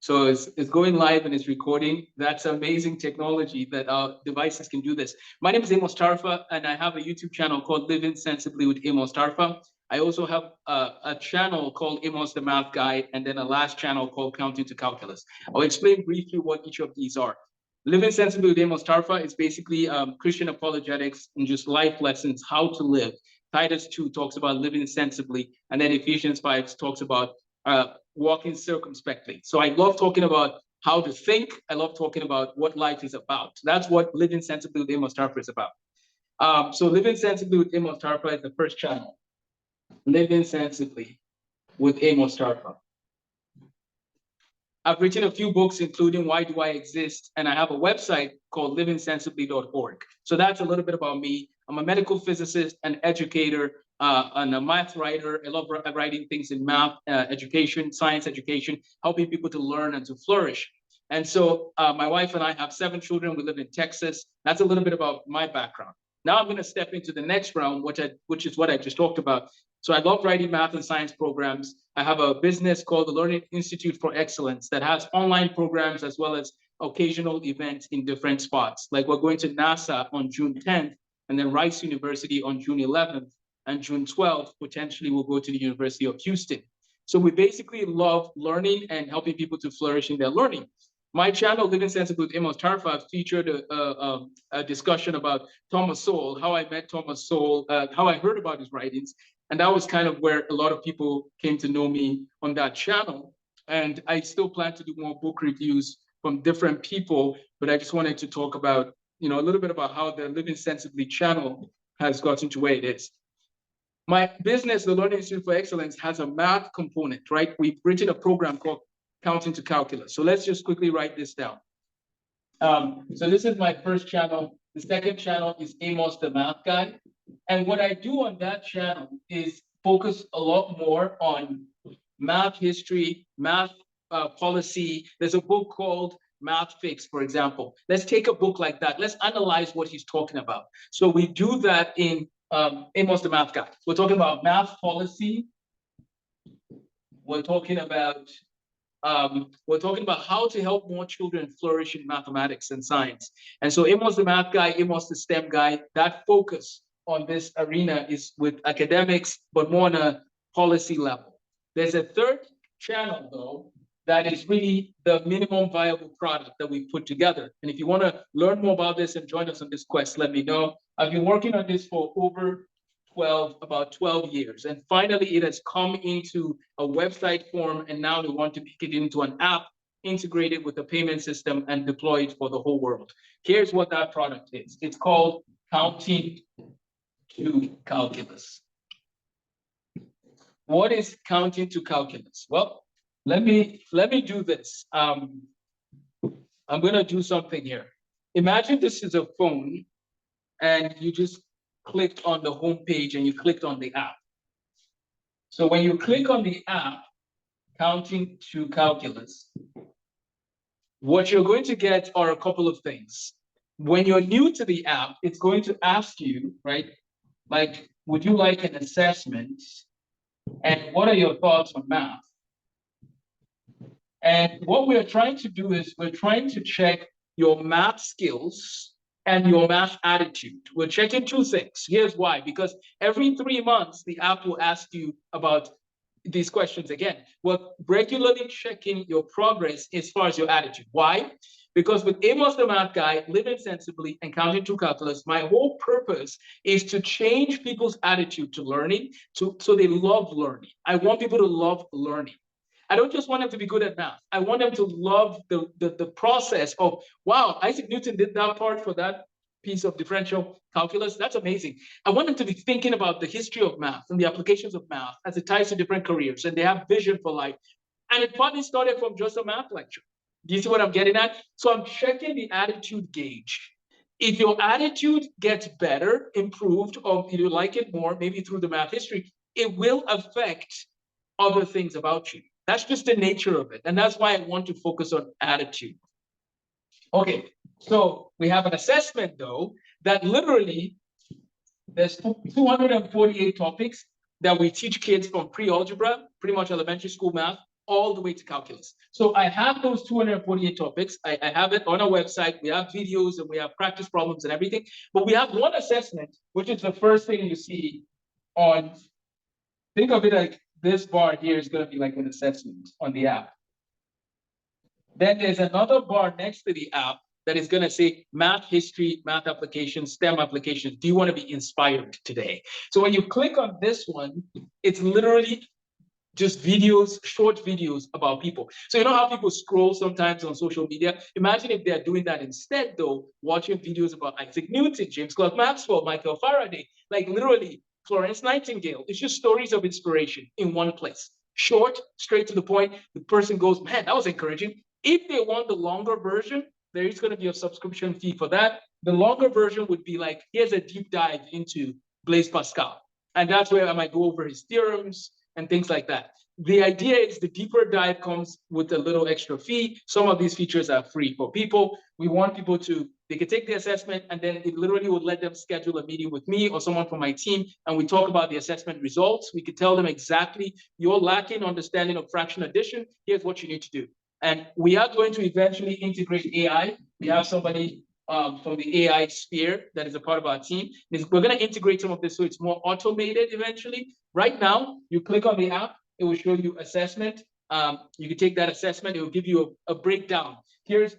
So it's going live and it's recording. That's amazing technology that our devices can do this. My name is Amos Tarfa, and I have a YouTube channel called Living Sensibly with Amos Tarfa. I also have a channel called Amos the Math Guy, and then a last channel called Counting to Calculus. I'll explain briefly what each of these are. Living Sensibly with Amos Tarfa is basically Christian apologetics and just life lessons, how to live. Titus 2 talks about living sensibly, and then Ephesians 5 talks about walking circumspectly. So I love talking about how to think. I love talking about what life is about. That's what Living Sensibly with Amos Tarfa is about. So Living Sensibly with Amos Tarfa is the first channel. Living Sensibly with Amos Tarfa. I've written a few books, including Why Do I Exist? And I have a website called livingsensibly.org. So that's a little bit about me. I'm a medical physicist, an educator, and a math writer. I love writing things in math, education, science education, helping people to learn and to flourish. And so my wife and I have 7 children. We live in Texas. That's a little bit about my background. Now I'm going to step into the next round, which is what I just talked about. So I love writing math and science programs. I have a business called the Learning Institute for Excellence that has online programs as well as occasional events in different spots. Like we're going to NASA on June 10th, and then Rice University on June 11th, and June 12th, potentially we'll go to the University of Houston. So we basically love learning and helping people to flourish in their learning. My channel, Living Sensibly with Amos Tarfa, I've featured a discussion about Thomas Sowell, how I met Thomas Sowell, how I heard about his writings. And that was kind of where a lot of people came to know me on that channel. And I still plan to do more book reviews from different people, but I just wanted to talk about, a little bit about how the Living Sensibly channel has gotten to where it is. My business, the Learning Institute for Excellence, has a math component, right? We've written a program called Counting to Calculus. So let's just quickly write this down. So this is my first channel. The second channel is Amos the Math Guy. And what I do on that channel is focus a lot more on math history, math policy. There's a book called Math Fix, for example. Let's take a book like that. Let's analyze what he's talking about. So we do that in Amos the Math Guy. We're talking about math policy. We're talking about how to help more children flourish in mathematics and science. And so Amos the Math Guy, Amos the STEM Guy, that focus on this arena is with academics, but more on a policy level. There's a third channel, though, that is really the minimum viable product that we put together. And if you want to learn more about this and join us on this quest, let me know. I've been working on this for about 12 years. And finally, it has come into a website form. And now we want to make it into an app, integrated with a payment system and deploy it for the whole world. Here's what that product is. It's called Counting to Calculus. What is Counting to Calculus? Well, let me do this. I'm going to do something here. Imagine this is a phone, and you just clicked on the home page and you clicked on the app. So when you click on the app, Counting to Calculus, what you're going to get are a couple of things. When you're new to the app, it's going to ask you, right? Like, would you like an assessment? And what are your thoughts on math? And what we're trying to do is we're trying to check your math skills and your math attitude. We're checking 2 things. Here's why. Because every 3 months, the app will ask you about these questions again. We're regularly checking your progress as far as your attitude. Why? Because with Amos the Math Guy, Living Sensibly, and Counting to Calculus, my whole purpose is to change people's attitude to learning so they love learning. I want people to love learning. I don't just want them to be good at math. I want them to love the process of, wow, Isaac Newton did that part for that piece of differential calculus. That's amazing. I want them to be thinking about the history of math and the applications of math as it ties to different careers, and they have vision for life. And it partly started from just a math lecture. Do you see what I'm getting at? So I'm checking the attitude gauge. If your attitude gets better, improved, or you like it more, maybe through the math history, it will affect other things about you. That's just the nature of it. And that's why I want to focus on attitude. Okay, so we have an assessment, though, that literally there's 248 topics that we teach kids from pre-algebra, pretty much elementary school math, all the way to calculus. So I have those 248 topics. I have it on our website. We have videos and we have practice problems and everything. But we have one assessment, which is the first thing you see on, think of it like this bar here is going to be like an assessment on the app. Then there's another bar next to the app that is going to say math history, math applications, STEM applications. Do you want to be inspired today? So when you click on this one, it's literally just videos, short videos about people. So you know how people scroll sometimes on social media? Imagine if they're doing that instead, though, watching videos about Isaac Newton, James Clerk Maxwell, Michael Faraday, like literally Florence Nightingale. It's just stories of inspiration in one place. Short, straight to the point. The person goes, man, that was encouraging. If they want the longer version, there is going to be a subscription fee for that. The longer version would be like, here's a deep dive into Blaise Pascal. And that's where I might go over his theorems and things like that. The idea is the deeper dive comes with a little extra fee. Some of these features are free for people. We want people to, they can take the assessment and then it literally would let them schedule a meeting with me or someone from my team. And we talk about the assessment results. We could tell them exactly, you're lacking understanding of fraction addition. Here's what you need to do. And we are going to eventually integrate AI. We have somebody from the AI sphere that is a part of our team. We're going to integrate some of this so it's more automated eventually. Right now, you click on the app, it will show you assessment. You can take that assessment, it will give you a breakdown. Here's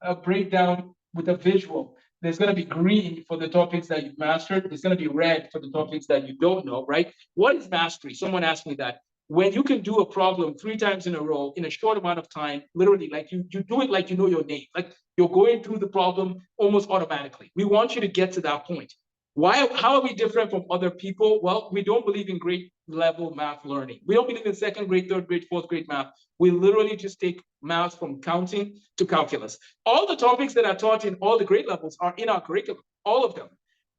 a breakdown with a visual. There's going to be green for the topics that you've mastered. There's going to be red for the topics that you don't know, right? What is mastery? Someone asked me that. When you can do a problem 3 times in a row in a short amount of time, literally, like you do it like you know your name, like you're going through the problem almost automatically. We want you to get to that point. How are we different from other people? Well, we don't believe in grade level math learning. We don't believe in 2nd grade, 3rd grade, 4th grade math. We literally just take math from counting to calculus. All the topics that are taught in all the grade levels are in our curriculum, all of them.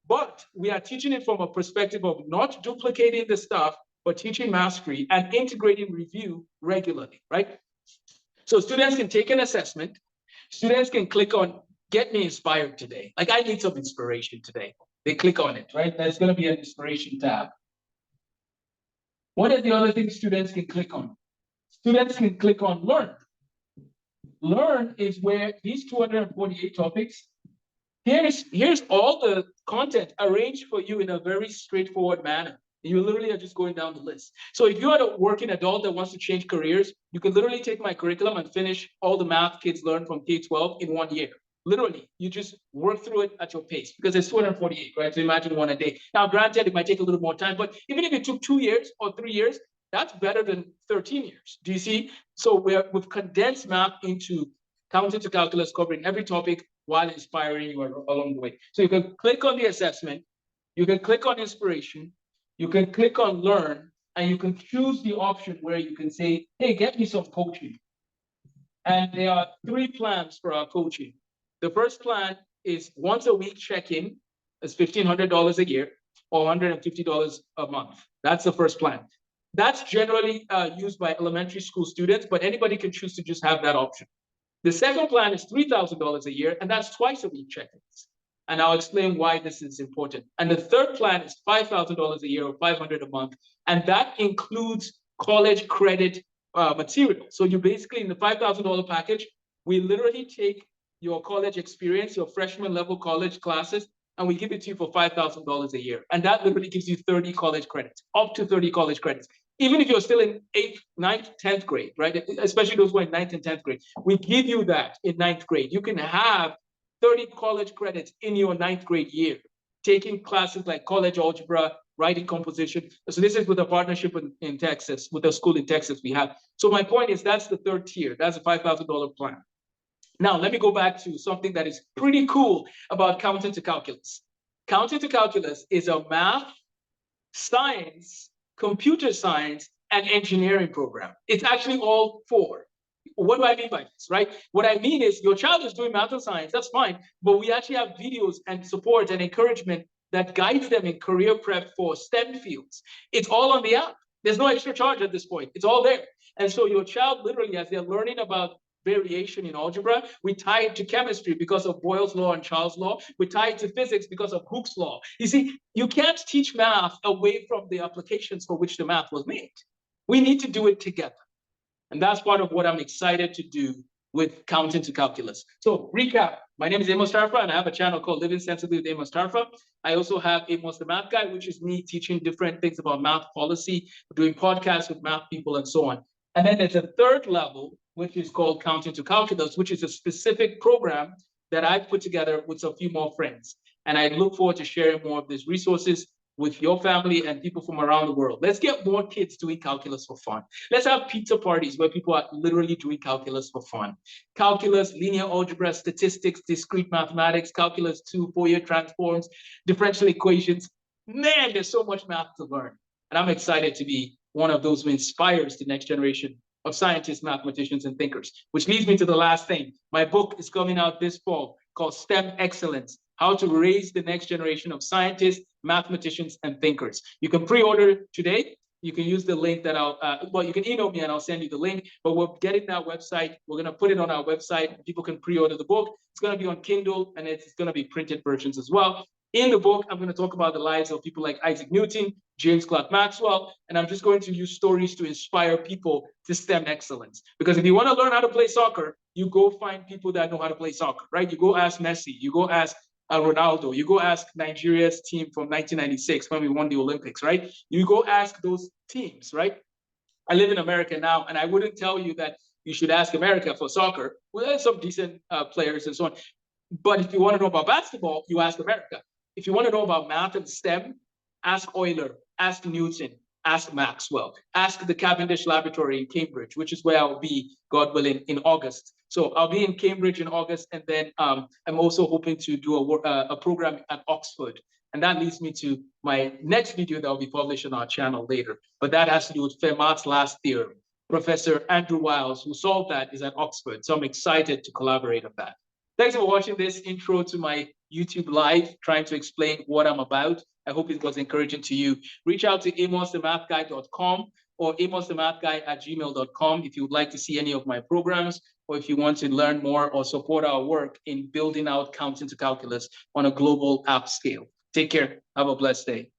But we are teaching it from a perspective of not duplicating the stuff, but teaching mastery and integrating review regularly, right? So students can take an assessment. Students can click on, get me inspired today. Like I need some inspiration today. They click on it, right? There's going to be an inspiration tab. What are the other things students can click on? Students can click on learn. Learn is where these 248 topics, here's all the content arranged for you in a very straightforward manner. You literally are just going down the list. So if you're a working adult that wants to change careers, you can literally take my curriculum and finish all the math kids learn from K-12 in 1 year. Literally, you just work through it at your pace because it's 248, right? So imagine 1 a day. Now, granted, it might take a little more time, but even if it took 2 years or 3 years, that's better than 13 years. Do you see? So we've condensed math into counting to calculus, covering every topic while inspiring you along the way. So you can click on the assessment, you can click on inspiration, you can click on learn, and you can choose the option where you can say, hey, get me some coaching. And there are 3 plans for our coaching. The first plan is once a week check-in, is $1,500 a year or $150 a month. That's the first plan. That's generally used by elementary school students, but anybody can choose to just have that option. The second plan is $3,000 a year, and that's twice a week check-ins. And I'll explain why this is important. And the third plan is $5,000 a year or $500 a month, and that includes college credit material. So you basically, in the $5,000 package, we literally take your college experience, your freshman level college classes, and we give it to you for $5,000 a year. And that literally gives you 30 college credits, up to 30 college credits. Even if you're still in 8th, 9th, 10th grade, right? Especially those who are in 9th and 10th grade, we give you that in 9th grade. You can have 30 college credits in your 9th grade year, taking classes like college algebra, writing composition. So this is with a partnership in Texas, with a school in Texas we have. So my point is that's the third tier. That's a $5,000 plan. Now, let me go back to something that is pretty cool about counting to calculus. Counting to calculus is a math, science, computer science, and engineering program. It's actually all 4. What do I mean by this, right? What I mean is your child is doing math and science, that's fine, but we actually have videos and support and encouragement that guides them in career prep for STEM fields. It's all on the app. There's no extra charge at this point. It's all there. And so your child literally, as they're learning about variation in algebra, we tie it to chemistry because of Boyle's law and Charles' law. We tie it to physics because of Hooke's law. You see, you can't teach math away from the applications for which the math was made. We need to do it together. And that's part of what I'm excited to do with Counting to Calculus. So recap, my name is Amos Tarfa, and I have a channel called Living Sensibly with Amos Tarfa. I also have Amos the Math Guy, which is me teaching different things about math policy, doing podcasts with math people and so on. And then there's a third level, which is called Counting to Calculus, which is a specific program that I've put together with a few more friends. And I look forward to sharing more of these resources with your family and people from around the world. Let's get more kids doing calculus for fun. Let's have pizza parties where people are literally doing calculus for fun. Calculus, linear algebra, statistics, discrete mathematics, calculus 2, Fourier transforms, differential equations. Man, there's so much math to learn. And I'm excited to be one of those who inspires the next generation of scientists, mathematicians, and thinkers. Which leads me to the last thing. My book is coming out this fall called STEM Excellence: How to Raise the Next Generation of Scientists, Mathematicians, and Thinkers. You can pre-order today. You can use the link that well, you can email me and I'll send you the link, but we're getting that website. We're gonna put it on our website. People can pre-order the book. It's gonna be on Kindle and it's gonna be printed versions as well. In the book, I'm gonna talk about the lives of people like Isaac Newton, James Clerk Maxwell, and I'm just going to use stories to inspire people to STEM excellence. Because if you wanna learn how to play soccer, you go find people that know how to play soccer, right? You go ask Messi, you go ask Ronaldo, you go ask Nigeria's team from 1996 when we won the Olympics, right? You go ask those teams, right? I live in America now, and I wouldn't tell you that you should ask America for soccer. Well, there's some decent players and so on. But if you want to know about basketball, you ask America. If you want to know about math and STEM, ask Euler, ask Newton, ask Maxwell, ask the Cavendish Laboratory in Cambridge, which is where I'll be, God willing, in August. So I'll be in Cambridge in August, and then I'm also hoping to do a program at Oxford. And that leads me to my next video that will be published on our channel later. But that has to do with Fermat's last theorem. Professor Andrew Wiles, who solved that, is at Oxford. So I'm excited to collaborate on that. Thanks for watching this intro to my YouTube live, trying to explain what I'm about. I hope it was encouraging to you. Reach out to AmosTheMathGuy.com or AmosTheMathGuy@gmail.com if you would like to see any of my programs, or if you want to learn more or support our work in building out Counting to Calculus on a global app scale. Take care. Have a blessed day.